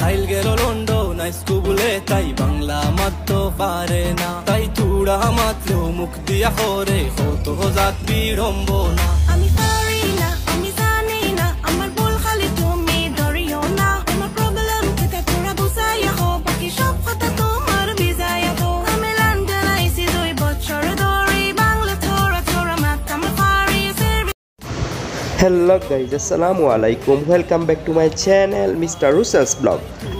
হাইল গেল লন্ডন স্কুলে তাই বাংলা মাত্র পারে না তাই তুড়া মাত্র মুখ দিয়া করে কত জাত বিড়ম্বনা আমি পারি না আমি জানি না আমার ভুল খালি তুমি ধরিও না আমার প্রবলেম থেকে তোরা বুঝাইয়া হো বাকি সব কথা তোমার বিজায়া তো আমি লন্ডন আইসি 2 বছর ধরে বাংলা থোড়া থোড়া মাত আমার পারি হ্যালো গাইজ আসসালামু আলাইকুম welcome back to my channel mister Russel's blog.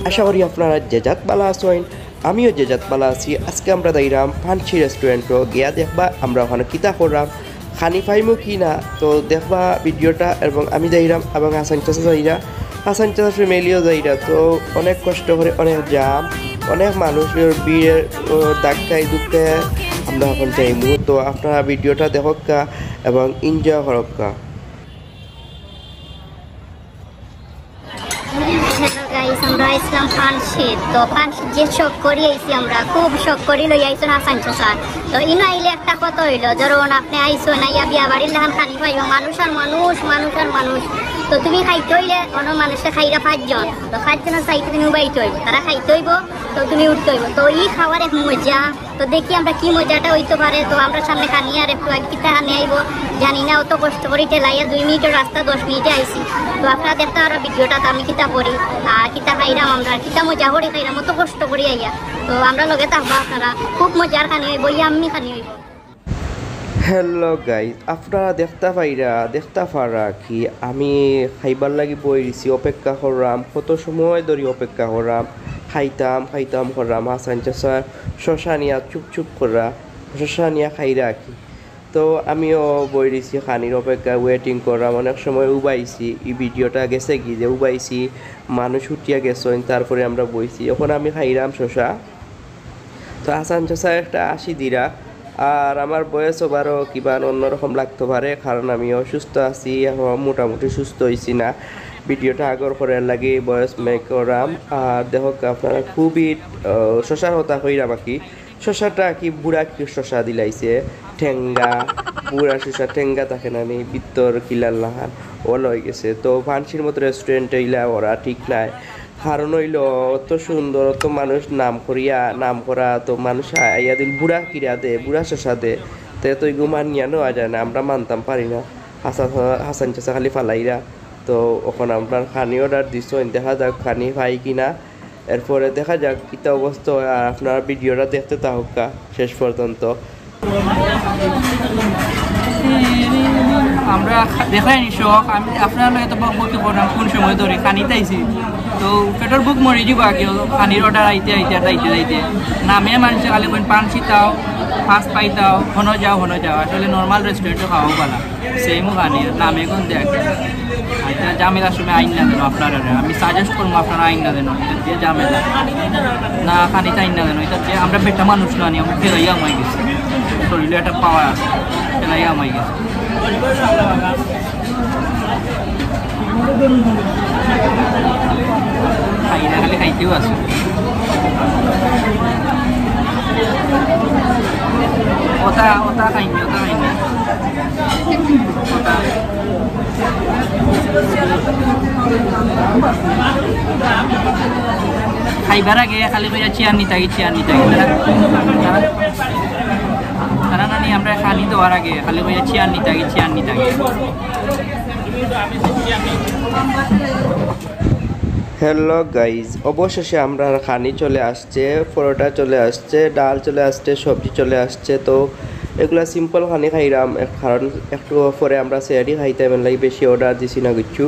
আশা করি আপনারা যেজাত বালা আছেন, আমিও যেজাত বালা আছি। আজকে আমরা যাইরাম ফান্সি রেস্টুরেন্টও গিয়া দেখবা আমরা ওখানে কিতা করলাম খানি পাইমু কি না, তো দেখবা ভিডিওটা। এবং আমি যাইরাম এবং হাসান চাচা যাইরা, হাসান চাচা ফ্যামিলিও যাইরা। তো অনেক কষ্ট করে, অনেক জাম, অনেক মানুষের ভিড়ের ধাক্কায় দুঃখে আমরা এখন যাইমু। তো আপনারা ভিডিওটা দেখকা এবং এনজয় করকা। হ্যালো গাইস, আমরা ইসলাম ফান্সি তো ফান্সি যে শখ করি আইছি, আমরা খুব শখ করি লই আইসুন হাসান চাচা। তো ইনো আইলে একটা কথা হইলো, ধরুন আপনি আইসুন আইয়া বিয়া বাড়ির লেখান খানি পাইব, মানুষ আর মানুষ, মানুষ আর মানুষ। তো তুমি খাইতে হইলে অন্য মানুষে খাইরা 5 জন, তো 5 জনের চাইতে তুমি উবাইতে হইব, তারা খাইতে হইব, তো তুমি উঠতে হইব। তো ই খাওয়ার এক মজা, তো দেখি আমরা কি মজাটা হইতে পারে। তো আমরা সামনে খানি আর একটু আগে কিতা খানি আইব জানি না, অত কষ্ট করি টেলাইয়া 2 মিনিটের রাস্তা 10 মিনিটে আইসি। তো আপনারা দেখতে আর ভিডিওটা আমি কিতা করি আর কিতা খাইরাম, আমরা কিতা মজা করি খাইরাম, অত কষ্ট করি আইয়া। তো আমরা লগে থাকবো, আপনারা খুব মজার খানি হইব, ইয়াম্মি খানি হইব। হ্যালো গাইজ, আপনারা দেখতে পারা কি আমি খাইবার লাগি বই দিছি, অপেক্ষা করলাম, কত সময় ধরে অপেক্ষা করলাম, খাইতাম করলাম। হাসান চাচার শশা নিয়া চুপ করা, শশা নিয়া খাইরা কি। তো আমিও বই দিছি খানির অপেক্ষা, ওয়েটিং করলাম। অনেক সময় উবাইছি, এই ভিডিওটা গেছে কি যে উবাইছি, মানুষ উঠিয়া গেছেন, তারপরে আমরা বইছি। এখন আমি খাইরাম শশা। তো হাসান চাচা একটা 80 দিরা, আর আমার বয়স আবারও কিবা অন্যরকম লাগতে পারে, কারণ আমি অসুস্থ আছি, এখন মোটামুটি সুস্থ হয়েছি না। ভিডিওটা আগর করার লাগে বয়স মেক করাম। আর দেখো আপনারা খুবই শশার হতা হইরাম আর কি। শশাটা কি বুড়া শশা দিলাইছে, ঠেঙ্গা বুড়া শশা, ঠেঙ্গা থাকে না নি ভিতর কিলার লাহান ওল হয়ে গেছে। তো ফান্সির মতো রেস্টুরেন্টে ইলা ওরা ঠিক নাই, কারণ হইল অত সুন্দর, অত মানুষ নাম করা, তো মানুষ আইয়া দিল বুড়া কিরা দে, বুড়া শশা দে, তো গুমান নিয়া নেওয়া যায় না, আমরা মানতাম পারি না। হাসান চাচা খালি ফালাইরা। তো ওখানে আপনার খানি অর্ডার দিছ, দেখা যাক খানি পাই কিনা, এরপরে দেখা যাক কিতা অবস্থা। আর আপনার ভিডিওটা দেখতে থাকা শেষ পর্যন্ত। আমরা দেখাইনি শখ, আমি আপনার লগে তো বকবকি করলাম কোন সময় ধরে খানিতে আইছি। তো পেটর বুক মরে যাব আগে খানির অর্ডার আইতে নামে মানুষে খালি কোন পান ছিটাও, ফাস্ট পাইতাও, হনো যাও। আসলে নর্মাল রেস্টুরেন্টে খাওয়াও পালা সেমও খানি নামে কোন দেখ। আচ্ছা জামেলার সময় আইন না দেন আপনারা, আমি সাজেস্ট করবো আপনারা আইন না দেন, এটা দিয়ে জামেলা না খানিতে আইন না দেন। এটা দিয়ে আমরা বেটা মানুষ না নি, আমরা ফেলাইয়া আমায় গেছি, শরীরে একটা পাওয়া আছে, ফেলাইয়া আমায় গেছে। খাইনা খালি খাইতেও আছে। ওটা খাইনি খাইবার আগে খালি করে চেয়ার নিতে তারা নানি আমরা খানি দেওয়ার আগে খালি করে চেয়ার নিতে আগে। হ্যালো গাইজ, অবশেষে আমরা খানি চলে আসছে, পরোটা চলে আসছে, ডাল চলে আসছে, সবজি চলে আসছে। তো এগুলা সিম্পল খানি খাইরাম, কারণ একটু পরে আমরা সেয়ারি খাইতাম, লাগে বেশি অর্ডার দিছি না কিছু।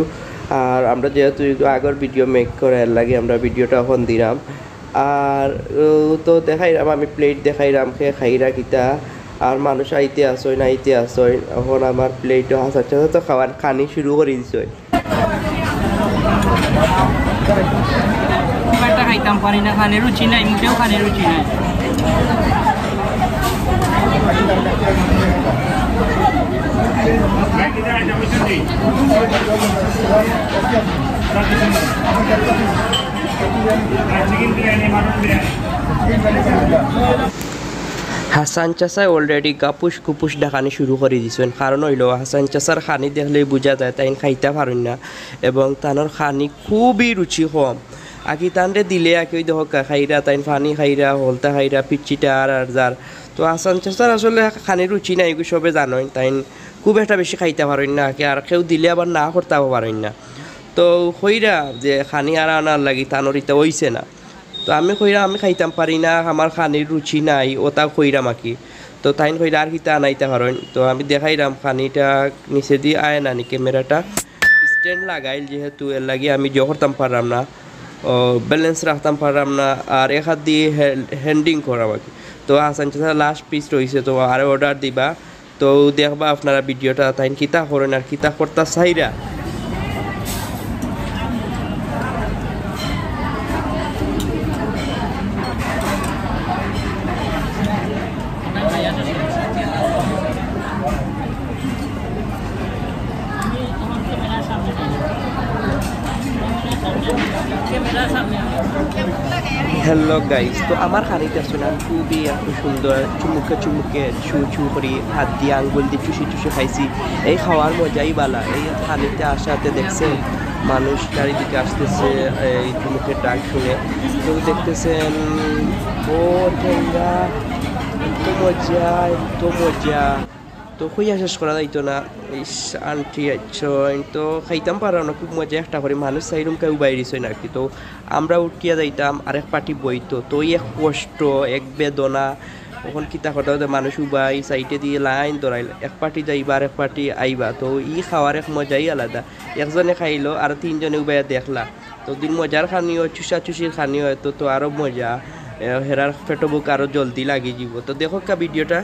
আর আমরা যেহেতু আগের ভিডিও মেক করার লাগে আমরা ভিডিওটা এখন দিলাম। আর তো দেখাইরাম, আমি প্লেট দেখাইরাম খেয়ে খাইরা কিতা। আর মানুষ আইতে আসয় এখন আমার প্লেটও হাসার সাথে তো খাওয়ার খানি শুরু করে দিছে। খাইতাম পারি না, খানের রুচি নাই, মুখেও খানের রুচি নাই। হাসান চাচা অলরেডি গাপুস কুপুস ডাকানি শুরু করে দিয়েছেন, কারণ হইল হাসান চাচার খানি দেখলেই বোঝা যায় তাই খাইতে পারেন না, এবং তানোর খানি খুবই রুচি কম। আকি তানরে দিলে আকি ওই দেখো খাইরা তাই পানি খাইরা হলতা খাইরা পিচ্চিটা আর যার তো আসান চাচার আসলে খানির রুচি নাই এগুলো সবে জানোই তাই খুব একটা বেশি খাইতে পারেন না আগে আর কেউ দিলে আবার না করতেও পারেন না তো কইরা যে খানি আর আনার লাগি তানরিতে হইছে না তো আমি কইরা আমি খাইতাম পারি না আমার খানির রুচি নাই ওটা কইরাম আকি তো তাই কইরা আর কিতা আনাইতে পারেন তো আমি দেখাইলাম খানিটা নিচে দিয়ে আয় না নি ক্যামেরাটা স্ট্যান্ড লাগাইল যেহেতু এর লাগি আমি জো করতাম পারলাম না ব্যালেন্স রাখতাম পারলাম না আর এক হাত দিয়ে হ্যান্ডিং করাম আর কি তো আসান চাচা লাস্ট পিস রয়েছে তো আরও অর্ডার দিবা তো দেখবা আপনারা ভিডিওটা তাই কিতা করেন আর কিতা করতা চাইরা হ্যালো গাইস তো আমার খানিটা শুনলাম খুবই এত সুন্দর চুমুকে চুমুকে চু করি হাত দিয়ে আঙ্গুল দিয়ে চুষি চুষি খাইছি এই খাওয়ার মজাই বালা এই খানিতে আসাতে দেখছেন মানুষ চারিদিকে আসতেছে এই চুমুকের ডাক শুনে তো দেখতেছেন ও ঠেঙ্গা এত মজা তো খুঁজা শেষ করা যাইতো না ইস আন্টি তো খাইতাম পারো না খুব মজা একটা করে মানুষ সাইরুম কেউ বাইরেছে না আর কি তো আমরা উঠিয়া যাইতাম আরেক পার্টি বইতো তো এক কষ্ট এক বেদনা তখন কিতা কথা মানুষ উবাই সাইডে দিয়ে লাইন ধরাইল এক পার্টি যাইবা আরেক পার্টি আইবা তো খাওয়ার এক মজাই আলাদা একজনে খাইলো আর তিনজনে উবাইয়া দেখলা তো দিন মজার খানিও চুষির খানিও তো আরও মজা হেরার পেটো বুক আরও জলদি লাগি যাব তো দেখো কা ভিডিওটা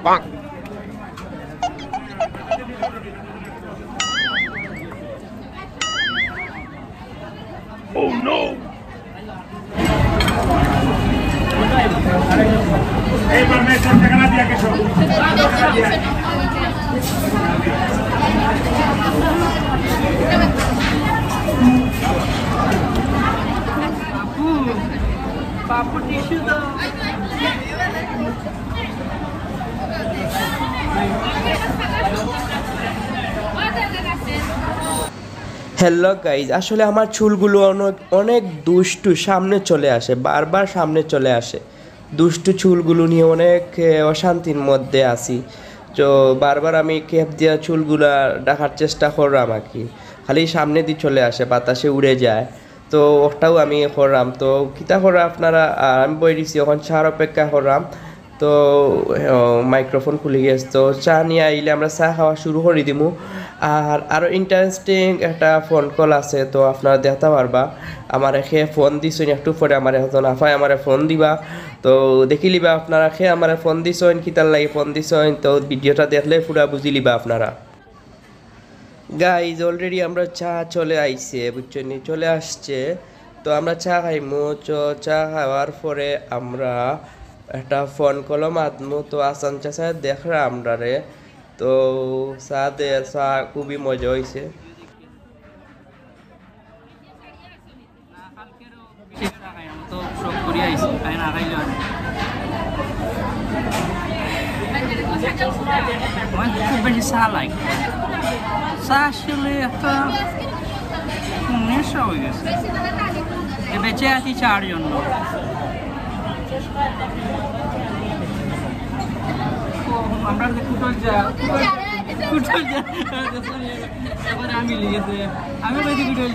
Bonk. Oh no! Hey, permesso, te ganas ya que son. Papu tissue do. Hello guys আসলে আমার চুলগুলো অনেক দুষ্টু সামনে চলে আসে বারবার সামনে চলে আসে দুষ্টু চুলগুলো নিয়ে অনেক অশান্তির মধ্যে আছি তো বারবার আমি ক্যাপ দেওয়া চুলগুলা ডাকার চেষ্টা করলাম আর কি খালি সামনে দিয়ে চলে আসে বাতাসে উড়ে যায় তো ওটাও আমি করলাম তো কিতা করা আপনারা আমি বই দিছি এখন চার অপেক্ষা করলাম তো মাইক্রোফোন খুলে গেছে তো চা নিয়ে আইলে আমরা চা খাওয়া শুরু করে দিমু আর আরও ইন্টারেস্টিং একটা ফোন কল আছে তো আপনারা দেখতে পারবা আমার খেয়ে ফোন দিছেন একটু পরে আমার এখন আফায় আমার ফোন দিবা তো দেখি লিবা আপনারা খেয়ে আমার ফোন দিছেন কিতার লাগে ফোন দিছেন তো ভিডিওটা দেখলে পুরা বুঝি লিবা আপনারা গাইজ অলরেডি আমরা চা চলে আইছে বুঝছেন চলে আসছে তো আমরা চা খাইমু চা খাওয়ার পরে আমরা একটা ফোন কল মাতমু তো আসান চাচা দেখরা আমরা রে তো চা খুবই মজা হয়েছে খুব বেশি চা লাগে চা আসলে একটা নেশা হয়ে গেছে বেঁচে আছি চার জন্য আমরা কুটল যা তারপরে আমি লিখেছে আমি বেশি কুটল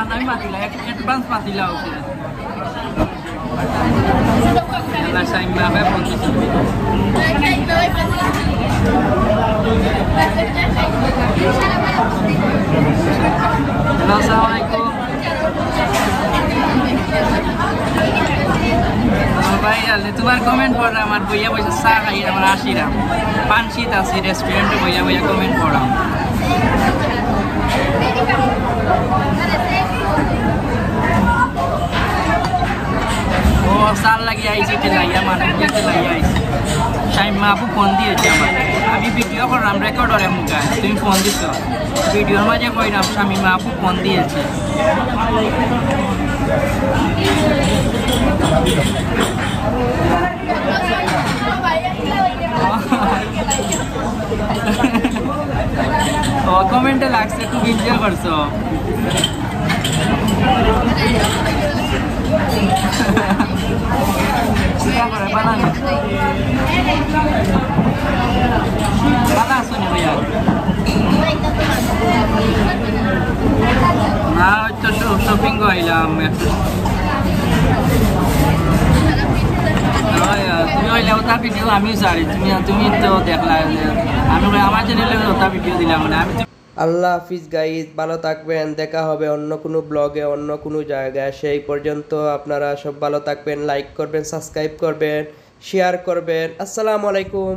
আমি মাতিলা অ্যাডভান্স মাতিলা হচ্ছে আসসালামাইকুম ভাই তোমার কমেন্ট পড়া আমার বইয়া বইয়া চা খাই আমার আসিরাম পানশিত আছি রেস্টুরেন্টে বইয়া বইয়া কমেন্ট পড়াম ও চাল লাগিয়ে আইসি লাগিয়া মানুষ লাগিয়ে আইসি টাইম মা আপু ফোন দিয়েছে আমার আমি ভিডিও করলাম রেকর্ড হলে মুখে তুমি ফোন দিছ ভিডিওর মাঝে কইলাম স্বামী মা আপু ফোন দিয়েছে ও কমেন্টে লাগছে খুব এনজয় করছো না তো শপিং আইলাম তুমি হইলে ওটা ভিডিও আমিও চাই তুমি তো দেখলা আমি আমার চ্যানেলে ওটা ভিডিও দিলাম মানে আমি আল্লাহ হাফিজ গাইজ, ভালো থাকবেন। দেখা হবে অন্য কোনো ব্লগে, অন্য কোনো জায়গায়। সেই পর্যন্ত আপনারা সব ভালো থাকবেন, লাইক করবেন, সাবস্ক্রাইব করবেন, শেয়ার করবেন। আসসালামু আলাইকুম।